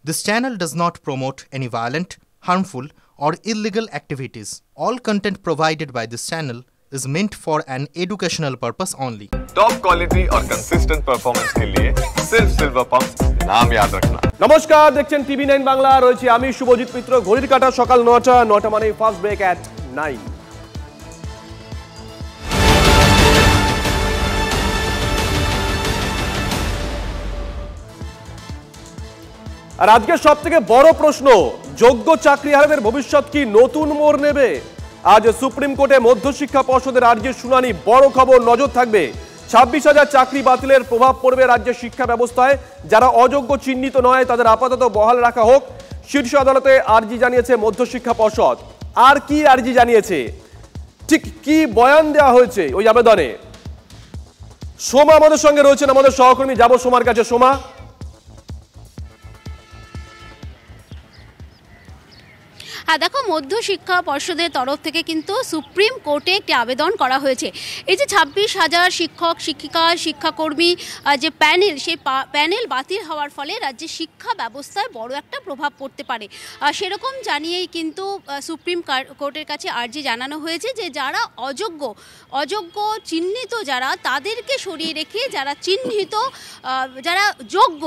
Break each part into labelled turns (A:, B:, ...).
A: This channel does not promote any violent, harmful, or illegal activities. All content provided by this channel is meant for an educational purpose only.
B: Top quality और consistent performance के लिए सिर्फ silver pump नाम याद रखना।
C: নমস্কার, দেখছেন টিভি9 বাংলা। রয়েছে আমি শুভজিৎ মিত্র। ঘড়ির কাঁটা সকাল ৯টা মানে ফার্স্ট ব্রেক এট 9। আর আজকে সবথেকে বড় প্রশ্ন, যোগ্য চাকরিহারাদের ভবিষ্যৎ কি নতুন মোড় নেবে? আজ সুপ্রিম কোর্টে মধ্যশিক্ষা পর্ষদের আর্জির শুনানি। বড় খবর, নজর থাকবে। ২৬,০০০ চাকরি বাতিলের প্রভাব পড়বে রাজ্যের শিক্ষা ব্যবস্থায়। যারা অযোগ্য চিহ্নিত নয় তাদের আপাতত বহাল রাখা হোক। শীর্ষ আদালতে আর্জি জানিয়েছে মধ্যশিক্ষা পর্ষদ। আর কি আর্জি জানিয়েছে, ঠিক কি বয়ান দেওয়া হয়েছে ওই আবেদনে? সোমা আমাদের সঙ্গে রয়েছেন, আমাদের সহকর্মী। যাব সোমার কাছে। সোমা,
D: দেখো, মধ্যশিক্ষা পর্ষদের তরফ থেকে কিন্তু সুপ্রিম কোর্টে একটি আবেদন করা হয়েছে। এই যে ২৬,০০০ শিক্ষক শিক্ষিকা শিক্ষাকর্মী যে প্যানেল, সেই প্যানেল বাতিল হওয়ার ফলে রাজ্যের শিক্ষা ব্যবস্থায় বড় একটা প্রভাব পড়তে পারে। সেরকম জানিয়েই কিন্তু সুপ্রিম কোর্টের কাছে আর্জি জানানো হয়েছে যে যারা অযোগ্য চিহ্নিত, যারা তাদেরকে সরিয়ে রেখে যারা চিহ্নিত, যারা যোগ্য,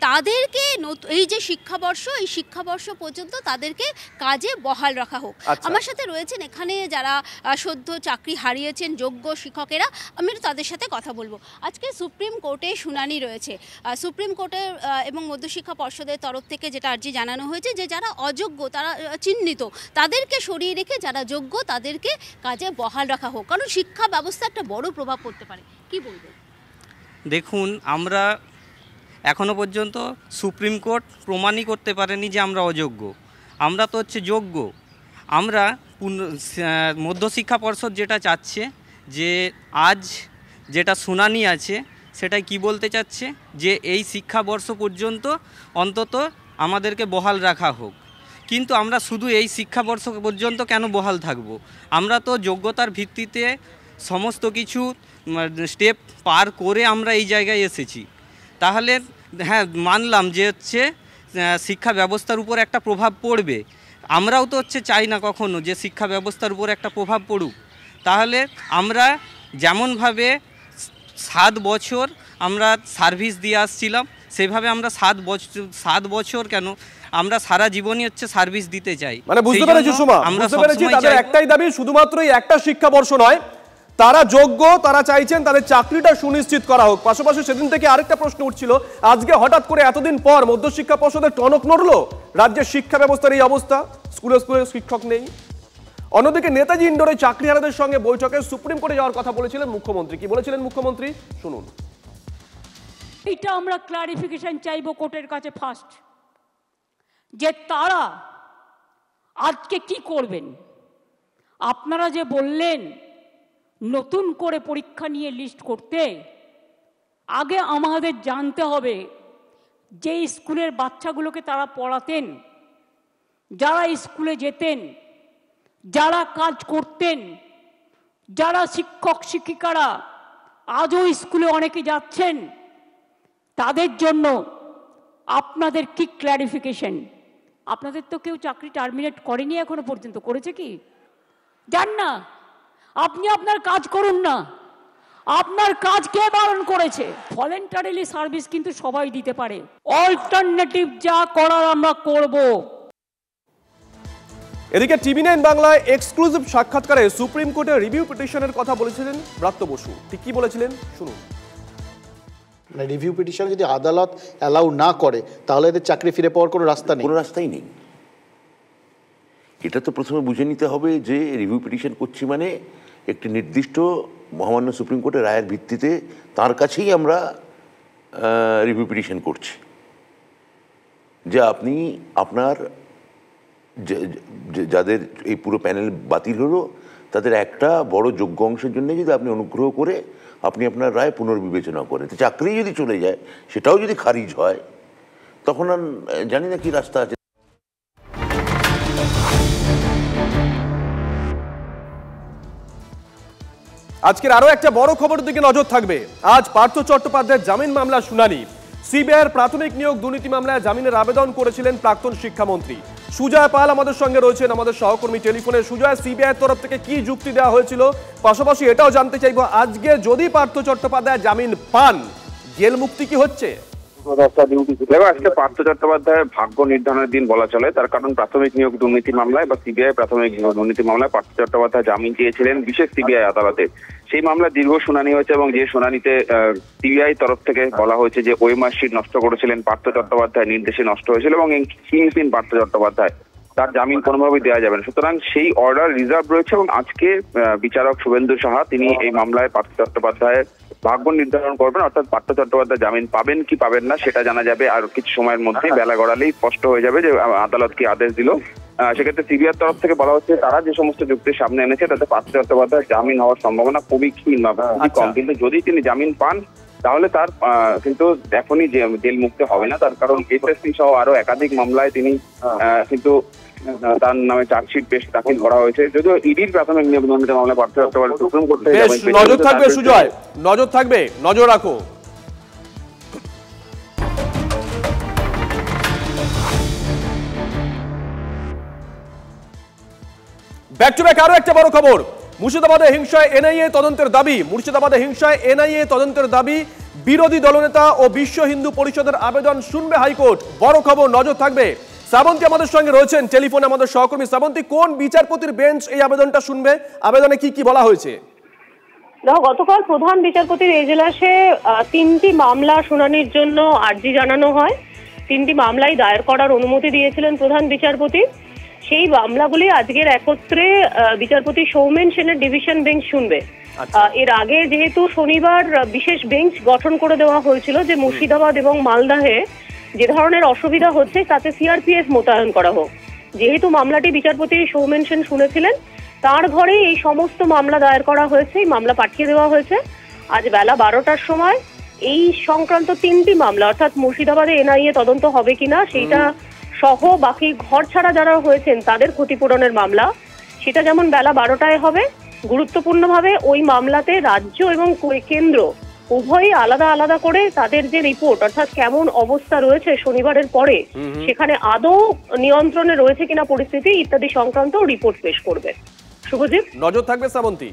D: তাদেরকে এই যে শিক্ষাবর্ষ, এই শিক্ষাবর্ষ পর্যন্ত তাদেরকে কাজে বহাল রাখা হোক। আমার সাথে রয়েছেন এখানে যারা সদ্য চাকরি হারিয়েছেন যোগ্য শিক্ষকেরা। আমি তাদের সাথে কথা বলবো। আজকে সুপ্রিম কোর্টে শুনানি রয়েছে। সুপ্রিম কোর্টের এবং মধ্যশিক্ষা পর্ষদের তরফ থেকে যেটা আর্জি জানানো হয়েছে যে যারা অযোগ্য, তারা চিহ্নিত, তাদেরকে সরিয়ে রেখে যারা যোগ্য তাদেরকে কাজে বহাল রাখা হোক, কারণ শিক্ষা ব্যবস্থা একটা বড় প্রভাব পড়তে পারে। কি বলবেন?
E: দেখুন, আমরা এখনো পর্যন্ত সুপ্রিম কোর্ট প্রমাণই করতে পারেনি যে আমরা অযোগ্য। আমরা তো হচ্ছে যোগ্য। আমরা মধ্যশিক্ষা পর্ষদ যেটা চাচ্ছে, যে আজ যেটা শুনানি আছে সেটাই কি বলতে চাচ্ছে, যে এই শিক্ষাবর্ষ পর্যন্ত অন্তত আমাদেরকে বহাল রাখা হোক। কিন্তু আমরা শুধু এই শিক্ষাবর্ষ পর্যন্ত কেন বহাল থাকব? আমরা তো যোগ্যতার ভিত্তিতে সমস্ত কিছু স্টেপ পার করে আমরা এই জায়গায় এসেছি। তাহলে হ্যাঁ, মানলাম যে হচ্ছে শিক্ষা ব্যবস্থার উপর একটা প্রভাব পড়বে। আমরাও তো হচ্ছে চাই না কখনো যে শিক্ষা ব্যবস্থার উপর একটা প্রভাব পড়ুক। তাহলে আমরা যেমনভাবে 7 বছর আমরা সার্ভিস দিয়ে আসছিলাম, সেভাবে আমরা 7 বছর কেন, আমরা সারা জীবনই হচ্ছে সার্ভিস দিতে চাই।
C: মানে বুঝতে পেরেছি সুমা, বুঝতে পেরেছি তাদের একটাই দাবি, শুধুমাত্র এই একটা শিক্ষাবর্ষ নয়, তারা যোগ্য, তারা চাইছেন তাদের চাকরিটা সুনিশ্চিত করা হোক। পাশাপাশি সেদিন থেকে আরেকটা প্রশ্ন উঠছিল, আজকে হঠাৎ করে এতদিন পর মধ্যশিক্ষা পর্ষদের টনক নড়লো। রাজ্যের শিক্ষা ব্যবস্থার এই অবস্থা, স্কুলে শিক্ষক নেই। অন্যদিকে নেতাজি ইন্ডোরে চাকরিহারাদের সঙ্গে বৈঠকে সুপ্রিম কোর্টে যাওয়ার কথা বলেছিলেন মুখ্যমন্ত্রী। কি বলেছিলেন মুখ্যমন্ত্রী, শুনুন।
F: এটা আমরা ক্লারিফিকেশন চাইবো কোর্টের কাছে ফার্স্ট, যে তারা আজকে কি করবেন। আপনারা যে বললেন নতুন করে পরীক্ষা নিয়ে লিস্ট করতে, আগে আমাদের জানতে হবে যে স্কুলের বাচ্চাগুলোকে তারা পড়াতেন, যারা স্কুলে যেতেন, যারা কাজ করতেন, যারা শিক্ষক শিক্ষিকারা আজও স্কুলে অনেকে যাচ্ছেন, তাদের জন্য আপনাদের কি ক্ল্যারিফিকেশন? আপনাদের তো কেউ চাকরি টার্মিনেট করেনি এখনো পর্যন্ত, করেছে কি? জান না, আপনি আপনার কাজ করুন না। আপনার কাজ কে বারণ করেছে? ভলেন্টারিলি সার্ভিস কিন্তু সবাই দিতে পারে। অল্টারনেটিভ যা করার আমরা করব।
C: এদিকে টিভি9 বাংলায় এক্সক্লুসিভ সাক্ষাৎকারে সুপ্রিম কোর্টের রিভিউ পিটিশনের কথা বলেছিলেন ব্রাত্য বসু। ঠিক কি বলেছিলেন শুনুন।
G: মানে রিভিউ পিটিশন যদি আদালত অ্যালাউ না করে তাহলে এদের চাকরি ফিরে পাওয়ার কোনো রাস্তা নেই?
H: কোনো রাস্তাই নেই। এটা তো প্রথমে বুঝে নিতে হবে যে রিভিউ পিটিশন করছি মানে একটি নির্দিষ্ট মহামান্য সুপ্রিম কোর্টের রায়ের ভিত্তিতে তার কাছেই আমরা রিভিউ পিটিশন করছি, যে আপনি আপনার যাদের এই পুরো প্যানেল বাতিল হলো তাদের একটা বড় যোগ্য অংশের জন্য যদি আপনি অনুগ্রহ করে আপনি আপনার রায় পুনর্বিবেচনা করেন, তো চাকরি যদি চলে যায়, সেটাও যদি খারিজ হয়, তখন আর জানি না কি রাস্তা আছে।
C: আজকের আরো একটা বড় খবরের দিকে নজর থাকবে। আজ পার্থ চট্টোপাধ্যায়ের জামিন মামলার শুনানি। সিবিআইয়ের প্রাথমিক নিয়োগ দুর্নীতি মামলায় জামিনের আবেদন করেছিলেন প্রাক্তন শিক্ষামন্ত্রী সুজয় পাল আমাদের সঙ্গে রয়েছেন, আমাদের সহকর্মী টেলিফোনে। সুজয়, সিবিআইয়ের তরফ থেকে কি যুক্তি দেওয়া হয়েছিল? পাশাপাশি এটাও জানতে চাইবো, আজকে যদি পার্থ চট্টোপাধ্যায় জামিন পান, জেল মুক্তি কি হচ্ছে?
I: আজকে পার্থ চট্টোপাধ্যায়ের ভাগ্য নির্ধারণের দিন বলা চলে। তার কারণ প্রাথমিক নিয়োগ দুর্নীতি মামলায় বা সিবিআই প্রাথমিক নিয়োগ দুর্নীতি মামলায় পার্থ চট্টোপাধ্যায় জামিন চেয়েছিলেন বিশেষ সিবিআই আদালতে। সেই মামলায় দীর্ঘ শুনানি হয়েছে এবং যে শুনানিতে সিবিআই তরফ থেকে বলা হয়েছে যে ওই মার্কশিট নষ্ট করেছিলেন পার্থ চট্টোপাধ্যায়, নির্দেশে নষ্ট হয়েছিল এবং কিংপিন পার্থ চট্টোপাধ্যায়, তার জামিন কোনোভাবেই দেওয়া যাবে না। সুতরাং সেই অর্ডার রিজার্ভ রয়েছে এবং আজকে বিচারক শুভেন্দু সাহা তিনি এই মামলায় পার্থ চট্টোপাধ্যায়ের ভাগ্য নির্ধারণ করবেন, অর্থাৎ পার্থ চট্টোপাধ্যায় জামিন পাবেন কি পাবেন না সেটা জানা যাবে আর কিছু সময়ের মধ্যে। বেলা গড়ালেই স্পষ্ট হয়ে যাবে যে আদালত কি আদেশ দিল। সেক্ষেত্রে সিবিআই তরফ থেকে বলা হচ্ছে তারা যে সমস্ত যুক্তি সামনে এনেছে তাতে পার্থ চট্টোপাধ্যায় জামিন হওয়ার সম্ভাবনা খুবই ক্ষীণ বা খুবই কম, কিন্তু যদি তিনি জামিন পান তাহলে তার কিন্তু এখনই জেল মুক্তি হবে না। তার কারণ এসএসসি সহ আরো একাধিক মামলায় তিনি কিন্তু তার নামে চার্জশিট পেশ দাখিল করা হয়েছে। যদিও ইডির প্রাথমিক নিয়োগ দুর্নীতি মামলায় পার্থ চট্টোপাধ্যায় সুপ্রিম কোর্ট থেকে
C: নজর থাকবে। সুজয়, নজর থাকবে, নজর রাখো। ব্যাক টু ব্যাক আরো একটা বড় খবর, মুর্শিদাবাদে হিংসায় এনআইএ তদন্তের দাবি। মুর্শিদাবাদে হিংসায় এনআইএ তদন্তের দাবি, বিরোধী দলনেতা ও বিশ্ব হিন্দু পরিষদের আবেদন শুনবে হাইকোর্ট। বড় খবর, নজর থাকবে। শ্রাবন্তী আমাদের সঙ্গে রয়েছেন টেলিফোনে, আমাদের সহকর্মী। শ্রাবন্তী, কোন বিচারপতির বেঞ্চ এই আবেদনটা শুনবে? আবেদনে কি কি বলা হয়েছে?
J: গতকাল প্রধান বিচারপতির এজলাসে 3টি মামলা শুনানির জন্য আর্জি জানানো হয়। 3টি মামলাই দায়ের করার অনুমতি দিয়েছিলেন প্রধান বিচারপতি। সেই মামলাগুলি আজকের একত্রে বিচারপতি সৌমেন সেনের ডিভিশন বেঞ্চ শুনবে। এর আগে যেহেতু শনিবার বিশেষ বেঞ্চ গঠন করে দেওয়া হয়েছিল যে মুর্শিদাবাদ এবং মালদাহে যে ধরনের অসুবিধা হচ্ছে তাতে সিআরপিএফ মোতায়েন করা হোক, যেহেতু মামলাটি বিচারপতি সৌমেন সেন শুনেছিলেন তার ঘরে এই সমস্ত মামলা দায়ের করা হয়েছে, এই মামলা পাঠিয়ে দেওয়া হয়েছে। আজ বেলা 12টার সময় এই সংক্রান্ত 3টি মামলা অর্থাৎ মুর্শিদাবাদে এনআইএ তদন্ত হবে কিনা সেইটা সহ বাকি ঘর ছাড়া যারা হয়েছেন তাদের ক্ষতিপূরণের মামলা, সেটা যেমন বেলা 12টায় হবে। গুরুত্বপূর্ণভাবে ওই মামলাতে রাজ্য এবং কেন্দ্র উভয়ই আলাদা আলাদা করে তাদের যে রিপোর্ট অর্থাৎ কেমন অবস্থা রয়েছে শনিবারের পরে, সেখানে আদৌ নিয়ন্ত্রণে রয়েছে কিনা পরিস্থিতি ইত্যাদি সংক্রান্ত রিপোর্ট পেশ করবে। শুভজিৎ,
C: নজর থাকবে শ্রাবন্তী।